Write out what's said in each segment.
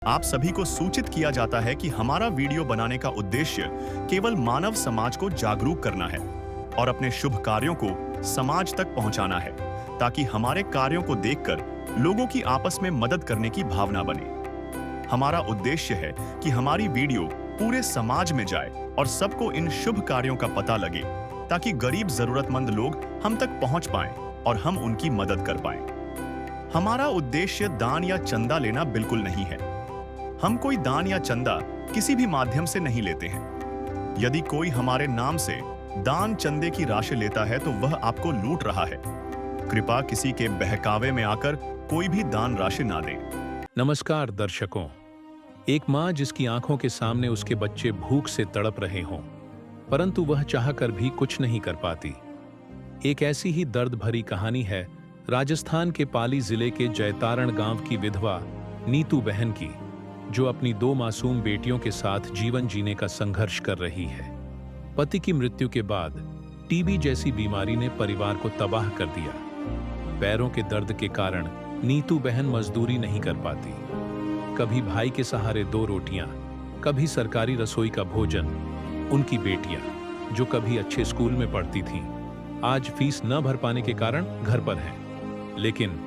आप सभी को सूचित किया जाता है कि हमारा वीडियो बनाने का उद्देश्य केवल मानव समाज को जागरूक करना है और अपने शुभ कार्यों को समाज तक पहुंचाना है, ताकि हमारे कार्यों को देखकर लोगों की आपस में मदद करने की भावना बने। हमारा उद्देश्य है कि हमारी वीडियो पूरे समाज में जाए और सबको इन शुभ कार्यों का पता लगे, ताकि गरीब जरूरतमंद लोग हम तक पहुंच पाएं और हम उनकी मदद कर पाएं। हमारा उद्देश्य दान या चंदा लेना बिल्कुल नहीं है। हम कोई दान या चंदा किसी भी माध्यम से नहीं लेते हैं। यदि कोई हमारे नाम से दान चंदे की राशि लेता है तो वह आपको लूट रहा है। कृपया किसी के बहकावे में आकर कोई भी दान राशि ना दें। नमस्कार दर्शकों। एक माँ जिसकी आंखों के सामने उसके बच्चे भूख से तड़प रहे हों, परंतु वह चाहकर भी कुछ नहीं कर पाती। एक ऐसी ही दर्द भरी कहानी है राजस्थान के पाली जिले के जैतारण गांव की विधवा नीतू बहन की, जो अपनी 2 मासूम बेटियों के साथ जीवन जीने का संघर्ष कर रही है। पति की मृत्यु के बाद टीबी जैसी बीमारी ने परिवार को तबाह कर दिया। पैरों के दर्द के कारण नीतू बहन मजदूरी नहीं कर पाती। कभी भाई के सहारे 2 रोटियां, कभी सरकारी रसोई का भोजन। उनकी बेटियां, जो कभी अच्छे स्कूल में पढ़ती थीं, आज फीस न भर पाने के कारण घर पर हैं। लेकिन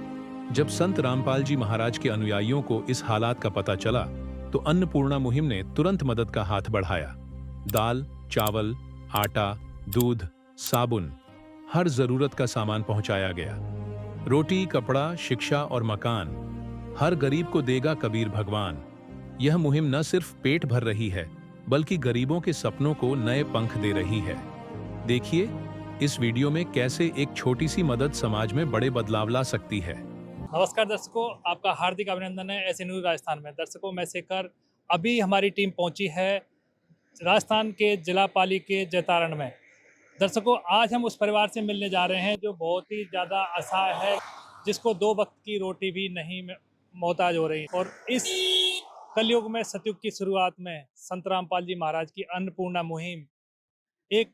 जब संत रामपाल जी महाराज के अनुयायियों को इस हालात का पता चला, तो अन्नपूर्णा मुहिम ने तुरंत मदद का हाथ बढ़ाया। दाल, चावल, आटा, दूध, साबुन, हर जरूरत का सामान पहुंचाया गया। रोटी, कपड़ा, शिक्षा और मकान, हर गरीब को देगा कबीर भगवान। यह मुहिम न सिर्फ पेट भर रही है, बल्कि गरीबों के सपनों को नए पंख दे रही है। देखिए इस वीडियो में कैसे एक छोटी सी मदद समाज में बड़े बदलाव ला सकती है। नमस्कार दर्शकों, आपका हार्दिक अभिनंदन है ऐसे न्यूज़ राजस्थान में। दर्शकों, मैं शेखर, अभी हमारी टीम पहुंची है राजस्थान के जिला पाली के जैतारण में। दर्शकों, आज हम उस परिवार से मिलने जा रहे हैं जो बहुत ही ज़्यादा असहाय है, जिसको 2 वक्त की रोटी भी नहीं मोहताज हो रही। और इस कलयुग में, सतयुग की शुरुआत में, संत रामपाल जी महाराज की अन्नपूर्णा मुहिम एक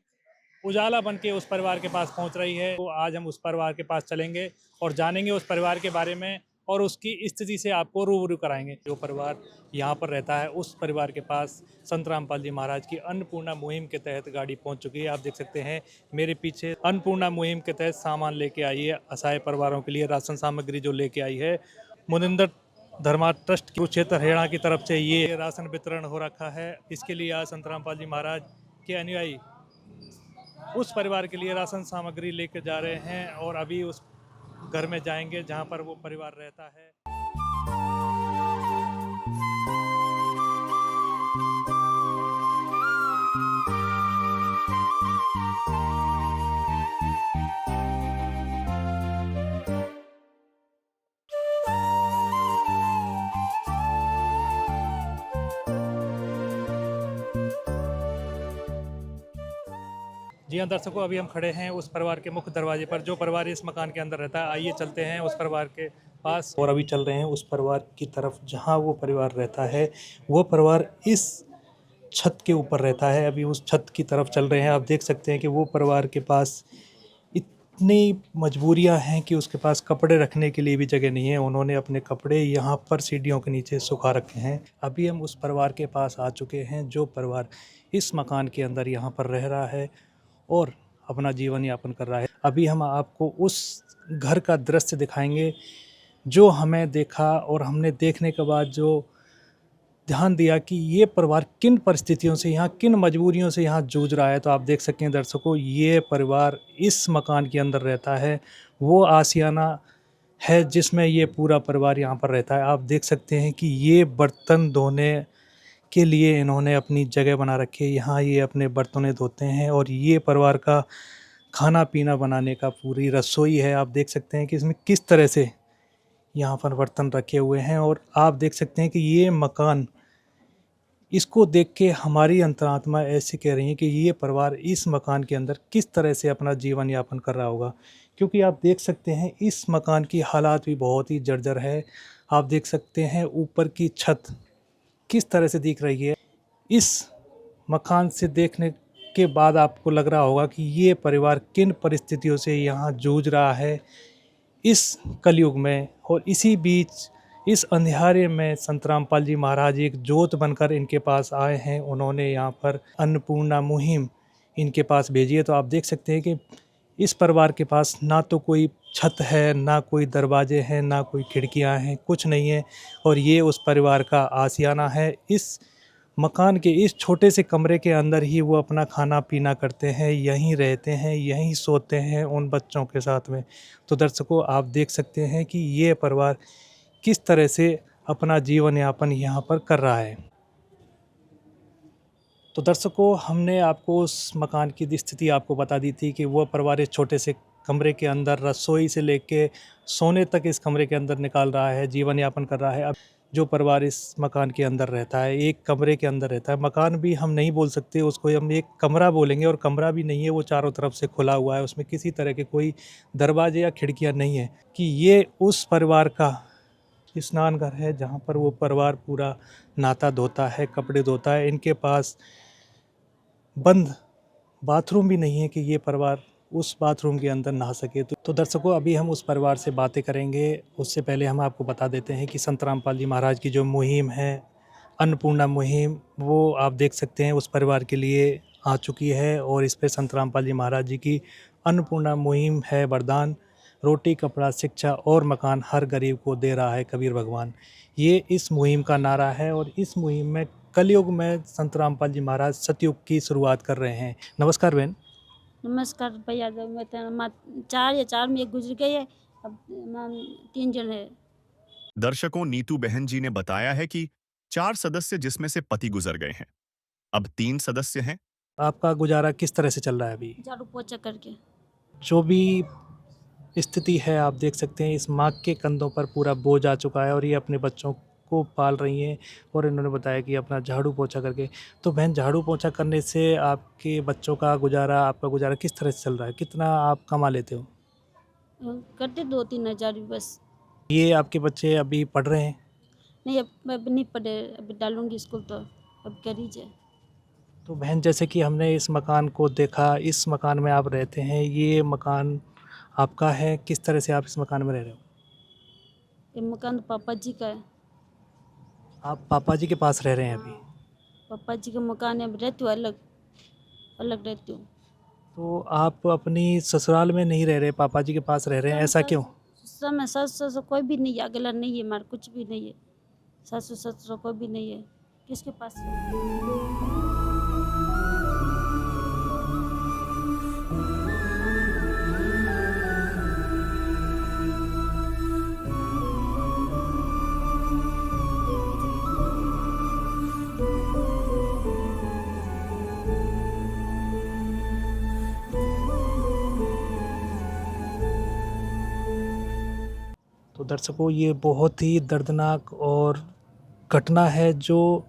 उजाला बन के उस परिवार के पास पहुंच रही है। तो आज हम उस परिवार के पास चलेंगे और जानेंगे उस परिवार के बारे में और उसकी स्थिति से आपको रूबरू कराएंगे। जो परिवार यहाँ पर रहता है, उस परिवार के पास संत रामपाल जी महाराज की अन्नपूर्णा मुहिम के तहत गाड़ी पहुँच चुकी है। आप देख सकते हैं मेरे पीछे अन्नपूर्णा मुहिम के तहत सामान लेके आई है। असहाय परिवारों के लिए राशन सामग्री जो लेके आई है, मुनिंदर धर्मा ट्रस्ट कुरुक्षेत्र हरियाणा की तरफ से ये राशन वितरण हो रखा है। इसके लिए आज संत रामपाल जी महाराज के अनुयायी उस परिवार के लिए राशन सामग्री लेकर जा रहे हैं और अभी उस घर में जाएंगे जहां पर वो परिवार रहता है। जी हाँ दर्शकों, अभी हम खड़े हैं उस परिवार के मुख्य दरवाजे पर, जो परिवार इस मकान के अंदर रहता है। आइए चलते हैं उस परिवार के पास और अभी चल रहे हैं उस परिवार की तरफ जहाँ वो परिवार रहता है। वो परिवार इस छत के ऊपर रहता है। अभी उस छत की तरफ चल रहे हैं। आप देख सकते हैं कि वो परिवार के पास इतनी मजबूरियां हैं कि उसके पास कपड़े रखने के लिए भी जगह नहीं है। उन्होंने अपने कपड़े यहाँ पर सीढ़ियों के नीचे सुखा रखे हैं। अभी हम उस परिवार के पास आ चुके हैं, जो परिवार इस मकान के अंदर यहाँ पर रह रहा है और अपना जीवन यापन कर रहा है। अभी हम आपको उस घर का दृश्य दिखाएंगे जो हमें देखा और हमने देखने के बाद जो ध्यान दिया कि ये परिवार किन परिस्थितियों से यहाँ, किन मजबूरियों से यहाँ जूझ रहा है। तो आप देख सकते हैं दर्शकों, ये परिवार इस मकान के अंदर रहता है। वो आशियाना है जिसमें ये पूरा परिवार यहाँ पर रहता है। आप देख सकते हैं कि ये बर्तन धोने के लिए इन्होंने अपनी जगह बना रखी है। यहाँ ये अपने बर्तनें धोते हैं और ये परिवार का खाना पीना बनाने का पूरी रसोई है। आप देख सकते हैं कि इसमें किस तरह से यहाँ पर बर्तन रखे हुए हैं। और आप देख सकते हैं कि ये मकान, इसको देख के हमारी अंतरात्मा ऐसे कह रही है कि ये परिवार इस मकान के अंदर किस तरह से अपना जीवन यापन कर रहा होगा। क्योंकि आप देख सकते हैं इस मकान की हालात भी बहुत ही जर्जर है। आप देख सकते हैं ऊपर की छत किस तरह से दिख रही है। इस मकान से देखने के बाद आपको लग रहा होगा कि ये परिवार किन परिस्थितियों से यहाँ जूझ रहा है इस कलयुग में। और इसी बीच इस अंधियारे में संत रामपाल जी महाराज एक जोत बनकर इनके पास आए हैं। उन्होंने यहाँ पर अन्नपूर्णा मुहिम इनके पास भेजी है। तो आप देख सकते हैं कि इस परिवार के पास ना तो कोई छत है, ना कोई दरवाजे हैं, ना कोई खिड़कियां हैं, कुछ नहीं है। और ये उस परिवार का आशियाना है। इस मकान के इस छोटे से कमरे के अंदर ही वो अपना खाना पीना करते हैं, यहीं रहते हैं, यहीं सोते हैं उन बच्चों के साथ में। तो दर्शकों, आप देख सकते हैं कि ये परिवार किस तरह से अपना जीवन यापन यहाँ पर कर रहा है। तो दर्शकों, हमने आपको उस मकान की स्थिति आपको बता दी थी कि वो परिवार इस छोटे से कमरे के अंदर रसोई से लेके सोने तक इस कमरे के अंदर निकाल रहा है, जीवन यापन कर रहा है। अब जो परिवार इस मकान के अंदर रहता है, एक कमरे के अंदर रहता है, मकान भी हम नहीं बोल सकते उसको, हम एक कमरा बोलेंगे। और कमरा भी नहीं है, वो चारों तरफ से खुला हुआ है, उसमें किसी तरह के कोई दरवाजे या खिड़कियाँ नहीं है। कि ये उस परिवार का स्नान घर है जहाँ पर वो परिवार पूरा नहाता धोता है, कपड़े धोता है। इनके पास बंद बाथरूम भी नहीं है कि ये परिवार उस बाथरूम के अंदर नहा सके। तो दर्शकों, अभी हम उस परिवार से बातें करेंगे। उससे पहले हम आपको बता देते हैं कि संत रामपाल जी महाराज की जो मुहिम है, अन्नपूर्णा मुहिम, वो आप देख सकते हैं उस परिवार के लिए आ चुकी है। और इस पर संत रामपाल जी महाराज जी की अन्नपूर्णा मुहिम है वरदान, रोटी कपड़ा शिक्षा और मकान हर गरीब को दे रहा है कबीर भगवान। ये इस मुहिम का नारा है। और इस मुहिम में कलयुग में संत रामपाल जी महाराज सतयुग की शुरुआत कर रहे हैं। नमस्कार बहन। नमस्कार भैया। जब मैं चार या चार में एक गुजर गई है, अब 3 जन है। दर्शकों, नीतू बहन जी ने बताया है कि 4 सदस्य जिसमें से पति गुजर गए हैं, अब 3 सदस्य हैं। आपका गुजारा किस तरह से चल रहा है अभी? झाड़ू पोछा करके। जो भी स्थिति है, आप देख सकते हैं इस माँ के कंधों पर पूरा बोझ आ चुका है और ये अपने बच्चों को पाल रही हैं। और इन्होंने बताया कि अपना झाड़ू पोछा करके। तो बहन, झाड़ू पोछा करने से आपके बच्चों का गुजारा, आपका गुजारा किस तरह से चल रहा है? कितना आप कमा लेते हो? करते 2-3 हज़ार भी बस। ये आपके बच्चे अभी पढ़ रहे हैं? नहीं, अब नहीं पढ़े, अभी डालूंगी स्कूल तो अब कर लीजिए। तो बहन, जैसे कि हमने इस मकान को देखा, इस मकान में आप रहते हैं, ये मकान आपका है। किस तरह से आप इस मकान में रह रहे हो? ये मकान पापा जी का है। आप पापा जी के पास रह रहे हैं अभी? पापा जी का मकान है, अब रहती हूँ अलग अलग रहती हूँ। तो आप अपनी ससुराल में नहीं रह रहे, पापा जी के पास रह रहे हैं, ऐसा क्यों? ससुर में ससुर कोई भी नहीं है, अगला नहीं है, हमारा कुछ भी नहीं है। ससुर ससुर कोई भी नहीं है, किसके पास रहूं? तो दर्शकों, ये बहुत ही दर्दनाक और घटना है जो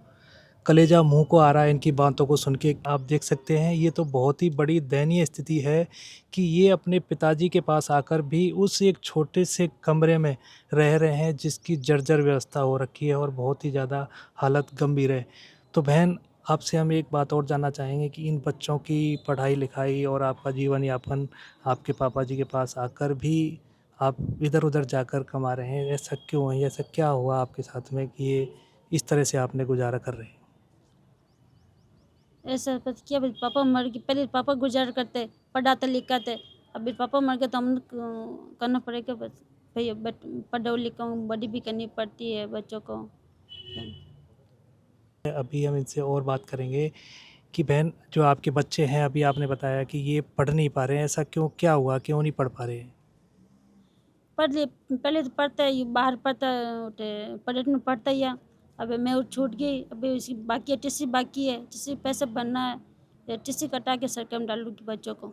कलेजा मुंह को आ रहा है इनकी बातों को सुन के। आप देख सकते हैं, ये तो बहुत ही बड़ी दयनीय स्थिति है कि ये अपने पिताजी के पास आकर भी उस एक छोटे से कमरे में रह रहे हैं जिसकी जर्जर व्यवस्था हो रखी है और बहुत ही ज़्यादा हालत गंभीर है। तो बहन, आपसे हम एक बात और जानना चाहेंगे कि इन बच्चों की पढ़ाई लिखाई और आपका जीवन यापन आपके पापा जी के पास आकर भी आप इधर उधर जाकर कमा रहे हैं, ऐसा क्यों है? ऐसा क्या हुआ आपके साथ में कि ये इस तरह से आपने गुजारा कर रहे हैं? ऐसा पता क्या, भाई पापा मर गए, पहले पापा गुजार करते, पढ़ाते लिखाते। अभी पापा मर गए तो हम करना पड़ेगा बस। भैया पढ़ाओ लिखाओ, बड़ी भी करनी पड़ती है बच्चों को। अभी हम इनसे और बात करेंगे कि बहन, जो आपके बच्चे हैं, अभी आपने बताया कि ये पढ़ नहीं पा रहे हैं, ऐसा क्यों, क्या हुआ, क्यों नहीं पढ़ पा रहे हैं? पहले तो पढ़ता है, बाहर पढ़ता पर्यटन में पढ़ता ही है। अभी मैं वो छूट गई, अभी उसकी बाकी है, टीसी बाकी है, टीसी पैसे भरना है, टीसी कटा के सरकार में डालूंगी बच्चों को।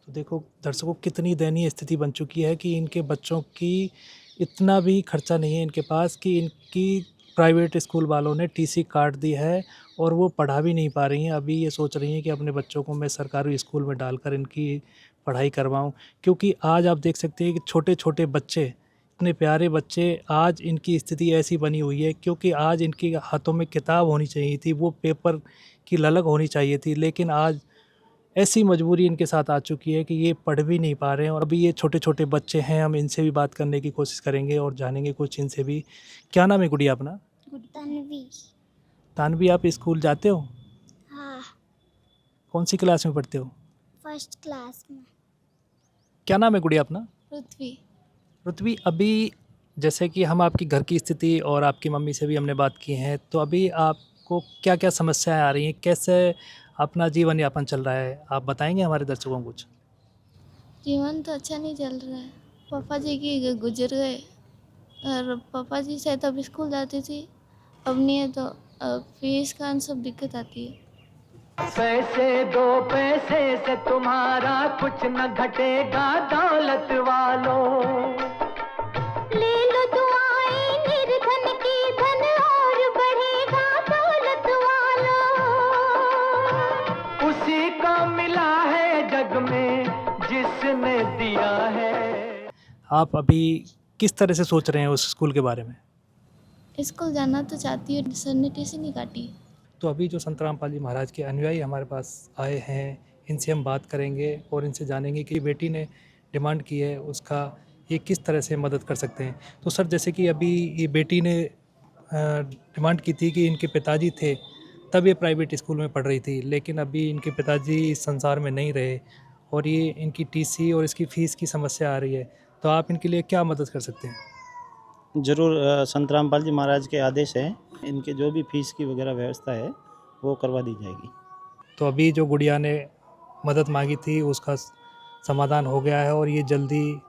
तो देखो दर्शकों, कितनी दयनीय स्थिति बन चुकी है कि इनके बच्चों की इतना भी खर्चा नहीं है इनके पास कि इनकी प्राइवेट स्कूल वालों ने टीसी काट दी है और वो पढ़ा भी नहीं पा रही हैं। अभी ये सोच रही हैं कि अपने बच्चों को मैं सरकारी स्कूल में डालकर इनकी पढ़ाई करवाऊं, क्योंकि आज आप देख सकते हैं कि छोटे छोटे बच्चे, इतने प्यारे बच्चे, आज इनकी स्थिति ऐसी बनी हुई है क्योंकि आज इनके हाथों में किताब होनी चाहिए थी, वो पेपर की ललक होनी चाहिए थी। लेकिन आज ऐसी मजबूरी इनके साथ आ चुकी है कि ये पढ़ भी नहीं पा रहे हैं और अभी ये छोटे छोटे बच्चे हैं। हम इनसे भी बात करने की कोशिश करेंगे और जानेंगे कुछ इनसे भी। क्या नाम है गुड़िया अपना? तन्वी। तानवी, आप स्कूल जाते हो? हाँ, कौन सी क्लास में पढ़ते हो? फर्स्ट क्लास में। क्या नाम है गुड़िया अपना? पृथ्वी। पृथ्वी, अभी जैसे कि हम आपकी घर की स्थिति और आपकी मम्मी से भी हमने बात की है, तो अभी आपको क्या क्या समस्याएं आ रही हैं, कैसे अपना जीवन यापन चल रहा है, आप बताएंगे हमारे दर्शकों को कुछ? जीवन तो अच्छा नहीं चल रहा है। पापा जी की गुजर गए और पापा जी से तब स्कूल जाती थी, अब नहीं है तो फीस का सब दिक्कत आती है। पैसे दो पैसे से तुम्हारा कुछ न घटेगा दौलत वालों। ले लो दुआएं निर्धन की, धन और बढ़ेगा दौलत वालों। उसी को मिला है जग में जिसने दिया है। आप अभी किस तरह से सोच रहे हैं उस स्कूल के बारे में? स्कूल जाना तो चाहती हूँ, सर ने टीसी नहीं काटी। तो अभी जो संत रामपाल जी महाराज के अनुयायी हमारे पास आए हैं, इनसे हम बात करेंगे और इनसे जानेंगे कि बेटी ने डिमांड की है, उसका ये किस तरह से मदद कर सकते हैं। तो सर, जैसे कि अभी ये बेटी ने डिमांड की थी कि इनके पिताजी थे तब ये प्राइवेट स्कूल में पढ़ रही थी, लेकिन अभी इनके पिताजी इस संसार में नहीं रहे और ये इनकी टीसी और इसकी फ़ीस की समस्या आ रही है, तो आप इनके लिए क्या मदद कर सकते हैं? ज़रूर, संत रामपाल जी महाराज के आदेश है, इनके जो भी फीस की वगैरह व्यवस्था है वो करवा दी जाएगी। तो अभी जो गुड़िया ने मदद मांगी थी उसका समाधान हो गया है और ये जल्दी,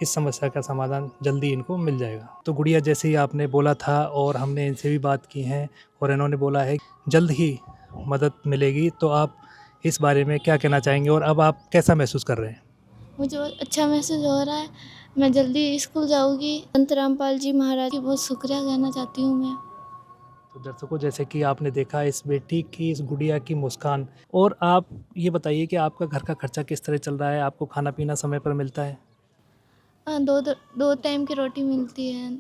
इस समस्या का समाधान जल्दी इनको मिल जाएगा। तो गुड़िया, जैसे ही आपने बोला था और हमने इनसे भी बात की है और इन्होंने बोला है जल्द ही मदद मिलेगी, तो आप इस बारे में क्या कहना चाहेंगे और अब आप कैसा महसूस कर रहे हैं? मुझे बहुत अच्छा महसूस हो रहा है। मैं जल्दी स्कूल जाऊंगी। संत रामपाल जी महाराज की बहुत शुक्रिया कहना चाहती हूँ मैं। तो दर्शकों, जैसे कि आपने देखा इस बेटी की, इस गुड़िया की मुस्कान। और आप ये बताइए कि आपका घर का खर्चा किस तरह चल रहा है? आपको खाना पीना समय पर मिलता है? दो टाइम की रोटी मिलती है,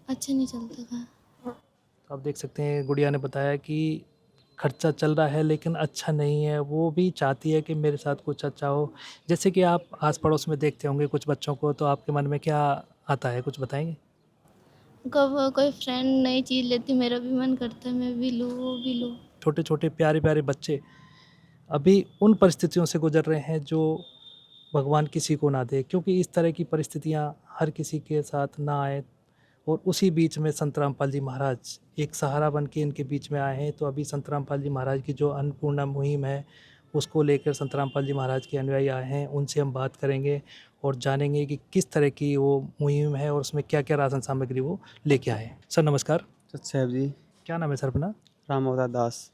अच्छा नहीं चलता था। तो आप देख सकते हैं गुड़िया ने बताया कि खर्चा चल रहा है लेकिन अच्छा नहीं है। वो भी चाहती है कि मेरे साथ कुछ अच्छा हो। जैसे कि आप आस पड़ोस में देखते होंगे कुछ बच्चों को, तो आपके मन में क्या आता है, कुछ बताएंगे? कब कोई फ्रेंड नई चीज़ लेती, मेरा भी मन करता है मैं भी लूँ, वो भी लूँ। छोटे छोटे प्यारे प्यारे बच्चे अभी उन परिस्थितियों से गुजर रहे हैं जो भगवान किसी को ना दे, क्योंकि इस तरह की परिस्थितियां हर किसी के साथ ना आए। और उसी बीच में संत रामपाल जी महाराज एक सहारा बन के इनके बीच में आए हैं। तो अभी संत रामपाल जी महाराज की जो अन्नपूर्णा मुहिम है उसको लेकर संत रामपाल जी महाराज के अनुयायी आए हैं। उनसे हम बात करेंगे और जानेंगे कि किस तरह की वो मुहिम है और उसमें क्या क्या राशन सामग्री वो लेके आए हैं। सर नमस्कार। साहब जी, क्या नाम है सर अपना? राम अवतार दास।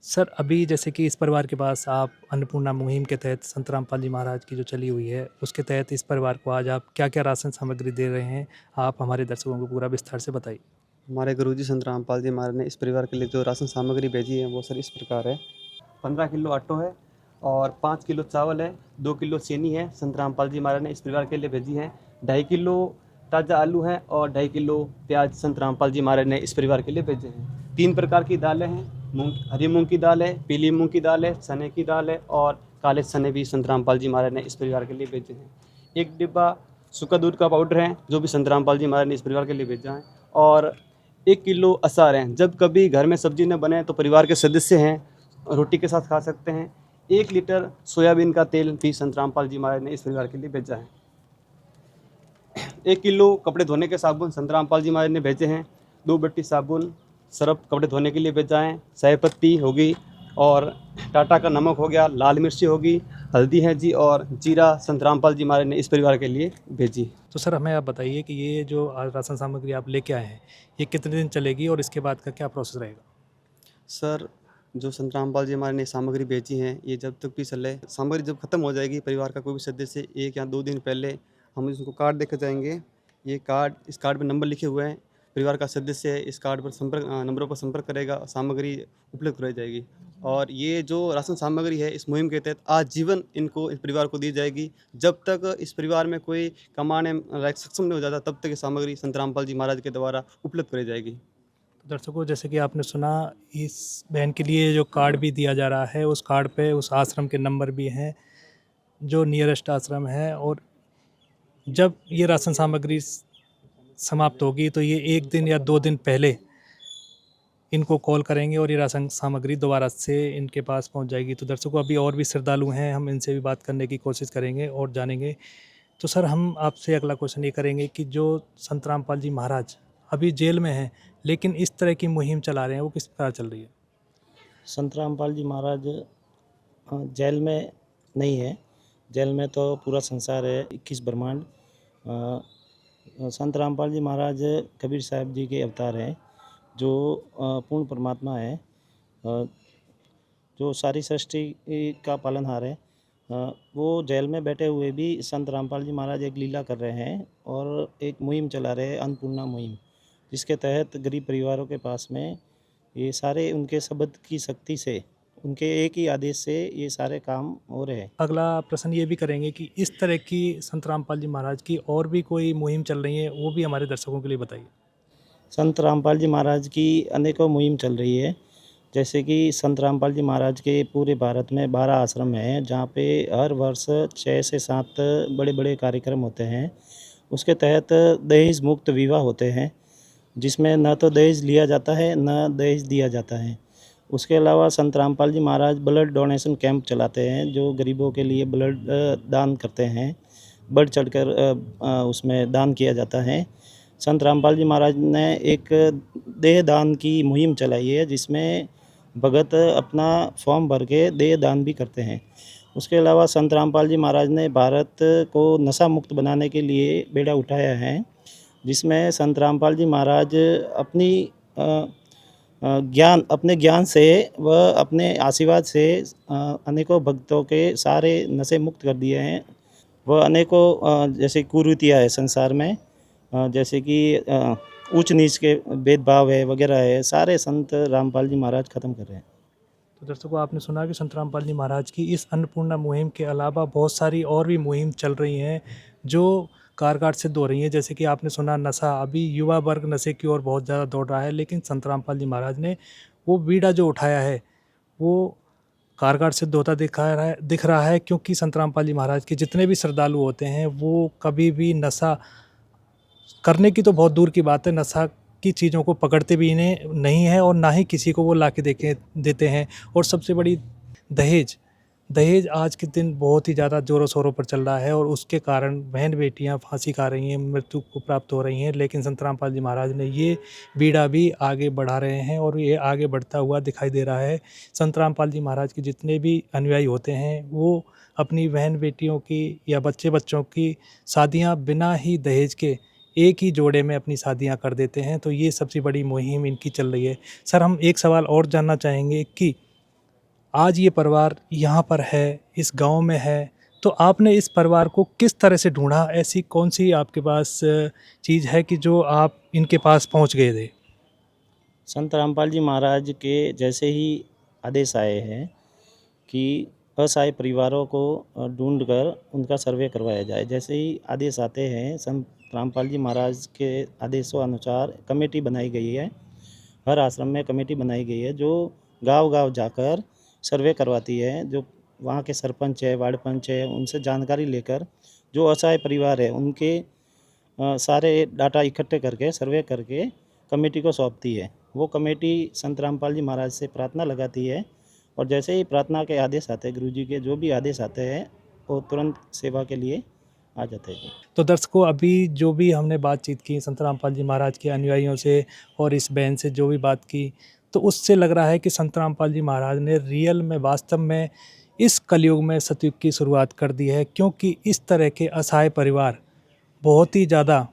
सर, अभी जैसे कि इस परिवार के पास आप अन्नपूर्णा मुहिम के तहत संत रामपाल जी महाराज की जो चली हुई है उसके तहत इस परिवार को आज आप क्या क्या राशन सामग्री दे रहे हैं, आप हमारे दर्शकों को पूरा विस्तार से बताइए। हमारे गुरुजी संत रामपाल जी महाराज ने इस परिवार के लिए जो राशन सामग्री भेजी है वो सर इस प्रकार है। 15 किलो आटो है और 5 किलो चावल है, 2 किलो चीनी है, संत रामपाल जी महाराज ने इस परिवार के लिए भेजी है। 2.5 किलो ताज़ा आलू है और 2.5 किलो प्याज संत रामपाल जी महाराज ने इस परिवार के लिए भेजे हैं। 3 प्रकार की दालें हैं, हरी मूंग की दाल है, पीली मूंग की दाल है, चने की दाल है और काले चने भी संत रामपाल जी महाराज ने इस परिवार के लिए भेजे हैं। 1 डिब्बा सूखा दूध का पाउडर है जो भी संत रामपाल जी महाराज ने इस परिवार के लिए भेजा है और 1 किलो अचार हैं। जब कभी घर में सब्जी न बने तो परिवार के सदस्य हैं रोटी के साथ खा सकते हैं। 1 लीटर सोयाबीन का तेल भी संत रामपाल जी महाराज ने इस परिवार के लिए भेजा है। 1 किलो कपड़े धोने के साबुन संत रामपाल जी महाराज ने भेजे हैं। 2 बट्टी साबुन, सर्फ कपड़े धोने के लिए भेजा है। चाय पत्ती होगी और टाटा का नमक हो गया, लाल मिर्ची होगी, हल्दी है जी और जीरा संत रामपाल जी महाराज ने इस परिवार के लिए भेजी। तो सर, हमें आप बताइए कि ये जो राशन सामग्री आप लेके आए हैं ये कितने दिन चलेगी और इसके बाद का क्या प्रोसेस रहेगा? सर, जो संत रामपाल जी महाराज ने सामग्री भेजी है ये जब तक भी चले, सामग्री जब खत्म हो जाएगी परिवार का कोई भी सदस्य 1 या 2 दिन पहले हम इसको कार्ड देकर जाएंगे। ये कार्ड, इस कार्ड पर नंबर लिखे हुए हैं, परिवार का सदस्य है इस कार्ड पर नंबरों पर संपर्क करेगा, सामग्री उपलब्ध कराई जाएगी। और ये जो राशन सामग्री है इस मुहिम के तहत आजीवन इनको इस परिवार को दी जाएगी। जब तक इस परिवार में कोई कमाने लायक सक्षम नहीं हो जाता तब तक ये सामग्री संत रामपाल जी महाराज के द्वारा उपलब्ध कराई जाएगी। दर्शकों, जैसे कि आपने सुना, इस बहन के लिए जो कार्ड भी दिया जा रहा है, उस कार्ड पे उस आश्रम के नंबर भी हैं जो नियरेस्ट आश्रम है। और जब ये राशन सामग्री समाप्त होगी तो ये 1 दिन या 2 दिन पहले इनको कॉल करेंगे और ये राशन सामग्री दोबारा से इनके पास पहुंच जाएगी। तो दर्शकों, अभी और भी श्रद्धालु हैं, हम इनसे भी बात करने की कोशिश करेंगे और जानेंगे। तो सर, हम आपसे अगला क्वेश्चन ये करेंगे कि जो संत रामपाल जी महाराज अभी जेल में हैं, लेकिन इस तरह की मुहिम चला रहे हैं, वो किस प्रकार चल रही है? संत रामपाल जी महाराज जेल में नहीं है। जेल में तो पूरा संसार है, 21 ब्रह्मांड। संत रामपाल जी महाराज कबीर साहब जी के अवतार हैं, जो पूर्ण परमात्मा है, जो सारी सृष्टि का पालनहार है। वो जेल में बैठे हुए भी संत रामपाल जी महाराज एक लीला कर रहे हैं और एक मुहिम चला रहे हैं, अन्नपूर्णा मुहिम, जिसके तहत गरीब परिवारों के पास में ये सारे उनके शब्द की शक्ति से, उनके एक ही आदेश से ये सारे काम हो रहे हैं। अगला प्रश्न ये भी करेंगे कि इस तरह की संत रामपाल जी महाराज की और भी कोई मुहिम चल रही है, वो भी हमारे दर्शकों के लिए बताइए। संत रामपाल जी महाराज की अनेकों मुहिम चल रही है। जैसे कि संत रामपाल जी महाराज के पूरे भारत में 12 आश्रम हैं, जहाँ पे हर वर्ष 6 से 7 बड़े बड़े कार्यक्रम होते हैं। उसके तहत दहेज मुक्त विवाह होते हैं, जिसमें न तो दहेज लिया जाता है न दहेज दिया जाता है। उसके अलावा संत रामपाल जी महाराज ब्लड डोनेशन कैंप चलाते हैं, जो गरीबों के लिए ब्लड दान करते हैं। बढ़ चढ़कर उसमें दान किया जाता है। संत रामपाल जी महाराज ने एक देह दान की मुहिम चलाई है, जिसमें भगत अपना फॉर्म भर के देह दान भी करते हैं। उसके अलावा संत रामपाल जी महाराज ने भारत को नशा मुक्त बनाने के लिए बेड़ा उठाया है, जिसमें संत रामपाल जी महाराज अपने ज्ञान से व अपने आशीर्वाद से अनेकों भक्तों के सारे नशे मुक्त कर दिए हैं। वह अनेकों जैसे कुरीतियाँ है संसार में, जैसे कि ऊंच नीच के भेदभाव है वगैरह है, सारे संत रामपाल जी महाराज ख़त्म कर रहे हैं। तो दर्शकों, आपने सुना कि संत रामपाल जी महाराज की इस अन्नपूर्णा मुहिम के अलावा बहुत सारी और भी मुहिम चल रही हैं जो कारगर सिद्ध हो रही हैं। जैसे कि आपने सुना, नशा, अभी युवा वर्ग नशे की ओर बहुत ज़्यादा दौड़ रहा है, लेकिन संत रामपाल जी महाराज ने वो बीड़ा जो उठाया है वो कारगर सिद्ध होता दिख रहा है, क्योंकि संत रामपाल जी महाराज के जितने भी श्रद्धालु होते हैं वो कभी भी नशा करने की तो बहुत दूर की बात है, नशा की चीज़ों को पकड़ते भी इन्हें नहीं है और ना ही किसी को वो ला के देते हैं। और सबसे बड़ी दहेज आज के दिन बहुत ही ज़्यादा ज़ोरों शोरों पर चल रहा है और उसके कारण बहन बेटियां फांसी खा रही हैं, मृत्यु को प्राप्त हो रही हैं। लेकिन संत रामपाल जी महाराज ने ये बीड़ा भी आगे बढ़ा रहे हैं और ये आगे बढ़ता हुआ दिखाई दे रहा है। संत रामपाल जी महाराज के जितने भी अनुयायी होते हैं वो अपनी बहन बेटियों की या बच्चों की शादियाँ बिना ही दहेज के एक ही जोड़े में अपनी शादियां कर देते हैं। तो ये सबसे बड़ी मुहिम इनकी चल रही है। सर, हम एक सवाल और जानना चाहेंगे कि आज ये परिवार यहाँ पर है, इस गांव में है, तो आपने इस परिवार को किस तरह से ढूंढा? ऐसी कौन सी आपके पास चीज़ है कि जो आप इनके पास पहुँच गए थे? संत रामपाल जी महाराज के जैसे ही आदेश आए हैं कि असहाय परिवारों को ढूंढकर उनका सर्वे करवाया जाए। जैसे ही आदेश आते हैं, संत रामपाल जी महाराज के आदेशों अनुसार कमेटी बनाई गई है। हर आश्रम में कमेटी बनाई गई है, जो गांव-गांव जाकर सर्वे करवाती है। जो वहाँ के सरपंच है, वार्ड पंच है, उनसे जानकारी लेकर जो असहाय परिवार है उनके सारे डाटा इकट्ठे करके सर्वे करके कमेटी को सौंपती है। वो कमेटी संत रामपाल जी महाराज से प्रार्थना लगाती है और जैसे ही प्रार्थना के आदेश आते हैं, गुरुजी के जो भी आदेश आते हैं, वो तुरंत सेवा के लिए आ जाते हैं। तो दर्शकों, अभी जो भी हमने बातचीत की संत रामपाल जी महाराज के अनुयायियों से और इस बहन से जो भी बात की, तो उससे लग रहा है कि संत रामपाल जी महाराज ने रियल में, वास्तव में इस कलयुग में सतयुग की शुरुआत कर दी है। क्योंकि इस तरह के असहाय परिवार बहुत ही ज़्यादा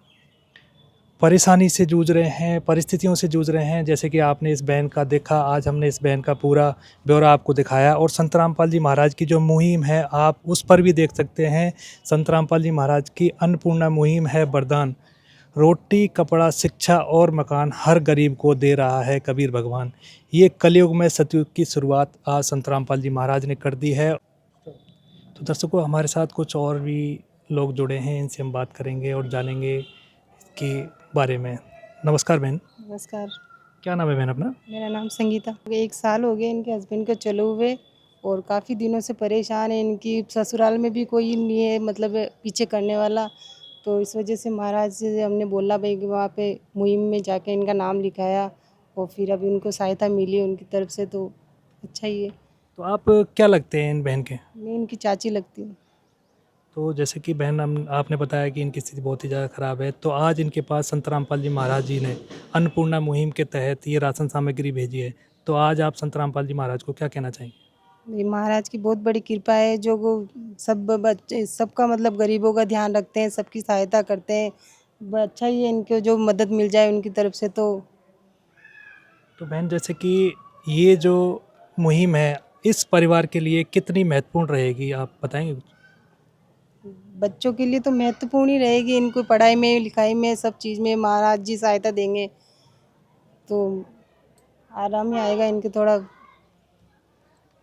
परेशानी से जूझ रहे हैं, परिस्थितियों से जूझ रहे हैं। जैसे कि आपने इस बहन का देखा, आज हमने इस बहन का पूरा ब्यौरा आपको दिखाया। और संत रामपाल जी महाराज की जो मुहिम है, आप उस पर भी देख सकते हैं। संत रामपाल जी महाराज की अन्नपूर्णा मुहिम है वरदान। रोटी, कपड़ा, शिक्षा और मकान हर गरीब को दे रहा है कबीर भगवान। ये कलयुग में सतयुग की शुरुआत आज संत रामपाल जी महाराज ने कर दी है। तो दर्शकों, हमारे साथ कुछ और भी लोग जुड़े हैं, इनसे हम बात करेंगे और जानेंगे इसके बारे में। नमस्कार बहन। नमस्कार। क्या नाम है बहन अपना? मेरा नाम संगीता। 1 साल हो गए इनके हस्बैंड को चले हुए और काफ़ी दिनों से परेशान है। इनकी ससुराल में भी कोई नहीं है मतलब पीछे करने वाला, तो इस वजह से महाराज से हमने बोला भाई कि वहाँ पे मुहिम में जाके इनका नाम लिखाया और फिर अभी उनको सहायता मिली उनकी तरफ से, तो अच्छा ही है। तो आप क्या लगते हैं इन बहन के? मैं इनकी चाची लगती हूँ। तो जैसे कि बहन आपने बताया कि इनकी स्थिति बहुत ही ज़्यादा ख़राब है, तो आज इनके पास संत रामपाल जी महाराज जी ने अन्नपूर्णा मुहिम के तहत ये राशन सामग्री भेजी है। तो आज आप संत रामपाल जी महाराज को क्या कहना चाहेंगे? ये महाराज की बहुत बड़ी कृपा है जो वो सब बच्चे सबका मतलब गरीबों का ध्यान रखते हैं, सबकी सहायता करते हैं। अच्छा ही है इनको जो मदद मिल जाए उनकी तरफ से। तो बहन जैसे कि ये जो मुहिम है इस परिवार के लिए कितनी महत्वपूर्ण रहेगी, आप बताएंगे कुछ? बच्चों के लिए तो महत्वपूर्ण ही रहेगी, इनको पढ़ाई में लिखाई में सब चीज़ में महाराज जी सहायता देंगे तो आराम ही आएगा इनके थोड़ा।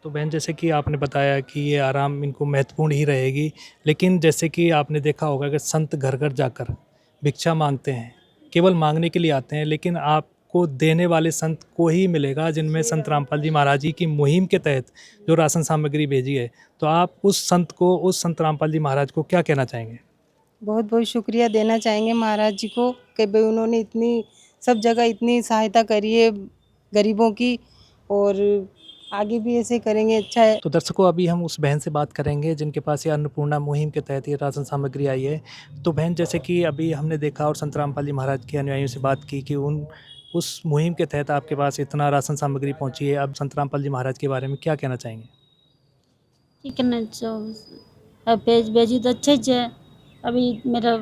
तो बहन जैसे कि आपने बताया कि ये आराम इनको महत्वपूर्ण ही रहेगी, लेकिन जैसे कि आपने देखा होगा कि संत घर घर जाकर भिक्षा मांगते हैं, केवल मांगने के लिए आते हैं, लेकिन आपको देने वाले संत को ही मिलेगा जिनमें संत रामपाल जी महाराज जी की मुहिम के तहत जो राशन सामग्री भेजी है। तो आप उस संत रामपाल जी महाराज को क्या कहना चाहेंगे? बहुत बहुत शुक्रिया देना चाहेंगे महाराज जी को कि भाई उन्होंने इतनी सब जगह इतनी सहायता करी है गरीबों की और आगे भी ऐसे करेंगे। अच्छा है। तो दर्शकों, अभी हम उस बहन से बात करेंगे जिनके पास ये अन्नपूर्णा मुहिम के तहत ये राशन सामग्री आई है। तो बहन जैसे कि अभी हमने देखा और संत रामपाल जी महाराज के अनुयायियों से बात की कि उस मुहिम के तहत आपके पास इतना राशन सामग्री पहुंची है। अब संत रामपाल जी महाराज के बारे में क्या कहना चाहेंगे? ठीक है ना, अब भेजी तो अच्छे ही है। अभी मेरा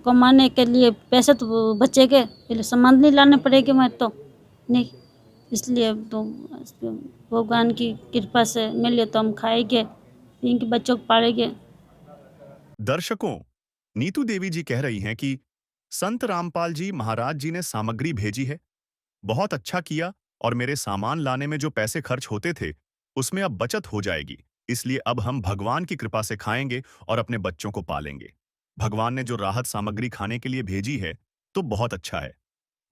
कमाने के लिए पैसे तो बचेंगे, पहले सामान नहीं लाने पड़ेंगे मैं तो नहीं, इसलिए अब तो भगवान की कृपा से मिले तो हम खाएंगे, इनके बच्चों को पालेंगे। दर्शकों, नीतू देवी जी कह रही हैं कि संत रामपाल जी महाराज जी ने सामग्री भेजी है, बहुत अच्छा किया, और मेरे सामान लाने में जो पैसे खर्च होते थे उसमें अब बचत हो जाएगी, इसलिए अब हम भगवान की कृपा से खाएंगे और अपने बच्चों को पालेंगे। भगवान ने जो राहत सामग्री खाने के लिए भेजी है तो बहुत अच्छा है,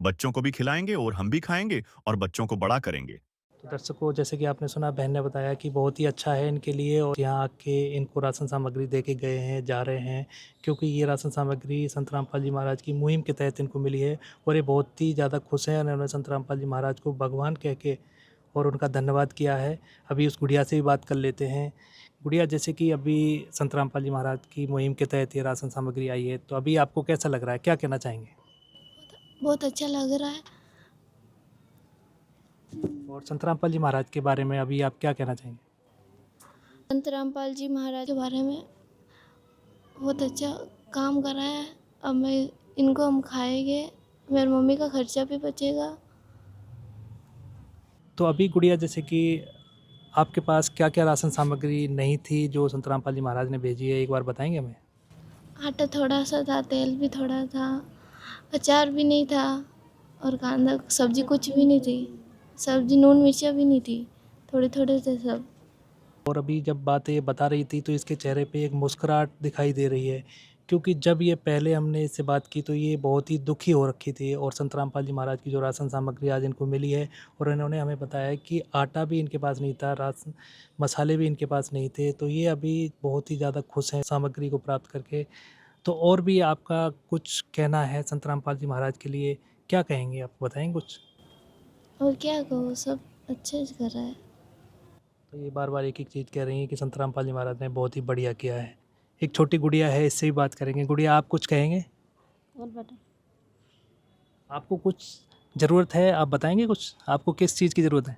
बच्चों को भी खिलाएंगे और हम भी खाएंगे और बच्चों को बड़ा करेंगे। तो दर्शकों, जैसे कि आपने सुना, बहन ने बताया कि बहुत ही अच्छा है इनके लिए और यहाँ आके इनको राशन सामग्री दे के गए हैं, जा रहे हैं, क्योंकि ये राशन सामग्री संत रामपाल जी महाराज की मुहिम के तहत इनको मिली है और ये बहुत ही ज़्यादा खुश हैं। उन्होंने संत रामपाल जी महाराज को भगवान कह के और उनका धन्यवाद किया है। अभी उस गुड़िया से भी बात कर लेते हैं। गुड़िया, जैसे कि अभी संत रामपाल जी महाराज की मुहिम के तहत ये राशन सामग्री आई है, तो अभी आपको कैसा लग रहा है, क्या कहना चाहेंगे? बहुत अच्छा लग रहा है। और संत रामपाल जी महाराज के बारे में अभी आप क्या कहना चाहेंगे? संत रामपाल जी महाराज के बारे में बहुत अच्छा काम करा है। अब मैं इनको हम खाएंगे, मेरी मम्मी का खर्चा भी बचेगा। तो अभी गुड़िया, जैसे कि आपके पास क्या क्या राशन सामग्री नहीं थी जो संत रामपाल जी महाराज ने भेजी है, एक बार बताएंगे हमें? आटा थोड़ा सा था, तेल भी थोड़ा था, अचार भी नहीं था और कांदा सब्जी कुछ भी नहीं थी, सब्जी नून मिर्चा भी नहीं थी, थोड़े थोड़े थे सब। और अभी जब बात ये बता रही थी तो इसके चेहरे पे एक मुस्कुराहट दिखाई दे रही है, क्योंकि जब ये पहले हमने इससे बात की तो ये बहुत ही दुखी हो रखी थी और संत रामपाल जी महाराज की जो राशन सामग्री आज इनको मिली है और इन्होंने हमें बताया कि आटा भी इनके पास नहीं था, राशन मसाले भी इनके पास नहीं थे, तो ये अभी बहुत ही ज़्यादा खुश हैं सामग्री को प्राप्त करके। तो और भी आपका कुछ कहना है संत रामपाल जी महाराज के लिए, क्या कहेंगे, आप बताएंगे कुछ? और क्या कहो, सब अच्छे से कर रहा है। तो ये बार बार एक एक चीज़ कह रही हैं कि संत रामपाल जी महाराज ने बहुत ही बढ़िया किया है। एक छोटी गुड़िया है, इससे भी बात करेंगे। गुड़िया, आप कुछ कहेंगे? और बेटा, आपको कुछ ज़रूरत है, आप बताएंगे कुछ, आपको किस चीज़ की ज़रूरत है?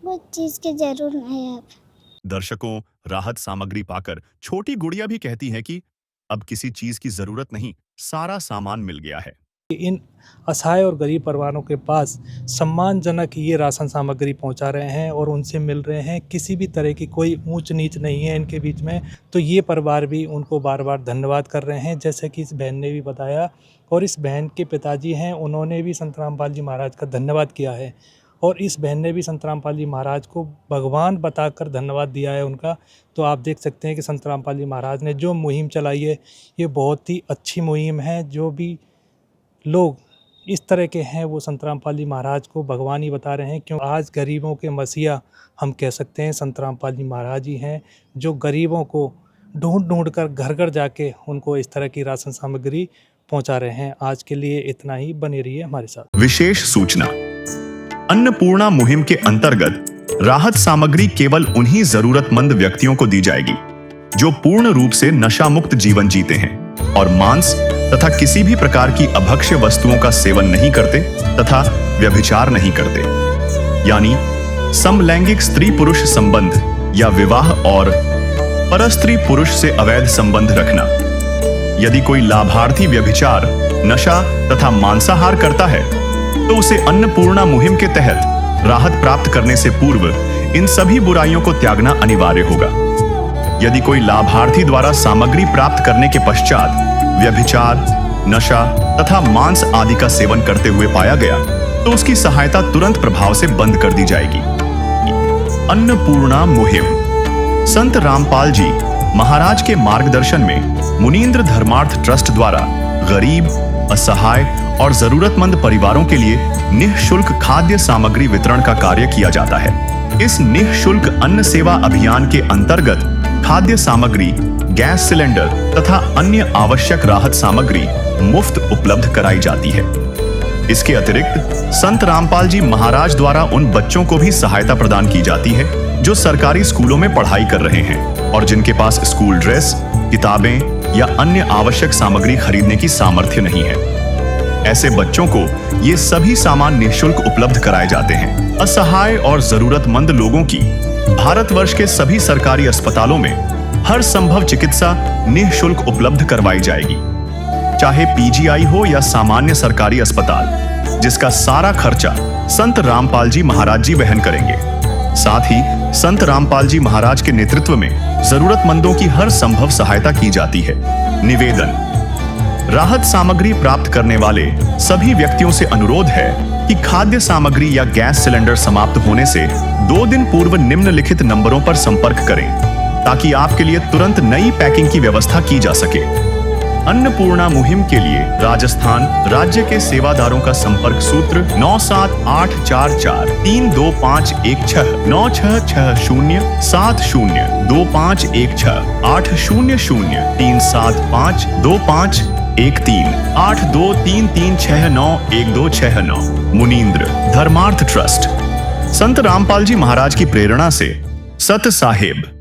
कुछ चीज़ की ज़रूरत है। आप दर्शकों, राहत सामग्री पाकर छोटी गुड़िया भी कहती है कि अब किसी चीज की जरूरत नहीं, सारा सामान मिल गया है। इन असहाय और गरीब परिवारों के पास सम्मानजनक ये राशन सामग्री पहुंचा रहे हैं और उनसे मिल रहे हैं, किसी भी तरह की कोई ऊंच नीच नहीं है इनके बीच में। तो ये परिवार भी उनको बार बार धन्यवाद कर रहे हैं, जैसे कि इस बहन ने भी बताया। और इस बहन के पिताजी हैं, उन्होंने भी संत रामपाल जी महाराज का धन्यवाद किया है और इस बहन ने भी संत रामपाल जी महाराज को भगवान बताकर धन्यवाद दिया है उनका। तो आप देख सकते हैं कि संत रामपाल जी महाराज ने जो मुहिम चलाई है ये बहुत ही अच्छी मुहिम है। जो भी लोग इस तरह के हैं वो संत रामपाल जी महाराज को भगवान ही बता रहे हैं, क्यों आज गरीबों के मसीहा हम कह सकते हैं संत रामपाल जी महाराज ही हैं, जो गरीबों को ढूंढ ढूंढ कर घर घर जाके उनको इस तरह की राशन सामग्री पहुंचा रहे हैं। आज के लिए इतना ही, बने रहिए हमारे साथ। विशेष सूचना, अन्नपूर्णा मुहिम के अंतर्गत राहत सामग्री केवल उन्हीं जरूरतमंद व्यक्तियों को दी जाएगी जो पूर्ण रूप से नशा मुक्त जीवन जीते हैं और मांस तथा किसी भी प्रकार की अभक्ष्य वस्तुओं का सेवन नहीं करते तथा व्यभिचार नहीं करते, यानी समलैंगिक स्त्री पुरुष संबंध या विवाह और परस्त्री पुरुष से अवैध संबंध रखना। यदि कोई लाभार्थी व्यभिचार, नशा तथा मांसाहार करता है तो उसे अन्नपूर्णा मुहिम के तहत राहत प्राप्त करने से पूर्व इन सभी बुराइयों को त्यागना अनिवार्य होगा। यदि कोई लाभार्थी द्वारा सामग्री प्राप्त करने के पश्चात व्यभिचार, नशा तथा मांस आदि का सेवन करते हुए पाया गया तो उसकी सहायता तुरंत प्रभाव से बंद कर दी जाएगी। अन्नपूर्णा मुहिम संत रामपाल जी महाराज के मार्गदर्शन में मुनींद्र धर्मार्थ ट्रस्ट द्वारा गरीब, असहाय और जरूरतमंद परिवारों के लिए निःशुल्क खाद्य सामग्री वितरण का कार्य किया जाता है। इस निःशुल्क अन्न सेवा अभियान के अंतर्गत खाद्य सामग्री, गैस सिलेंडर तथा अन्य आवश्यक राहत सामग्री मुफ्त उपलब्ध कराई जाती है। इसके अतिरिक्त संत रामपाल जी महाराज द्वारा उन बच्चों को भी सहायता प्रदान की जाती है जो सरकारी स्कूलों में पढ़ाई कर रहे हैं और जिनके पास स्कूल ड्रेस, किताबें या अन्य आवश्यक सामग्री खरीदने की सामर्थ्य नहीं है। ऐसे बच्चों को ये सभी सामान निःशुल्क उपलब्ध कराए जाते हैं। असहाय और जरूरतमंद लोगों की भारतवर्ष के सभी सरकारी अस्पतालों में हर संभव चिकित्सा निःशुल्क उपलब्ध करवाई जाएगी, चाहे पीजीआई हो या सामान्य सरकारी अस्पताल, जिसका सारा खर्चा संत रामपाल जी महाराज जी वहन करेंगे। साथ ही संत रामपाल जी महाराज के नेतृत्व में जरूरतमंदों की हर संभव सहायता की जाती है। निवेदन, राहत सामग्री प्राप्त करने वाले सभी व्यक्तियों से अनुरोध है कि खाद्य सामग्री या गैस सिलेंडर समाप्त होने से 2 दिन पूर्व निम्नलिखित नंबरों पर संपर्क करें ताकि आपके लिए तुरंत नई पैकिंग की व्यवस्था की जा सके। अन्नपूर्णा मुहिम के लिए राजस्थान राज्य के सेवादारों का संपर्क सूत्र 9784432516 9660702516 80037525213 8233691269। मुनींद्र धर्मार्थ ट्रस्ट संत रामपाल जी महाराज की प्रेरणा से सत साहिब।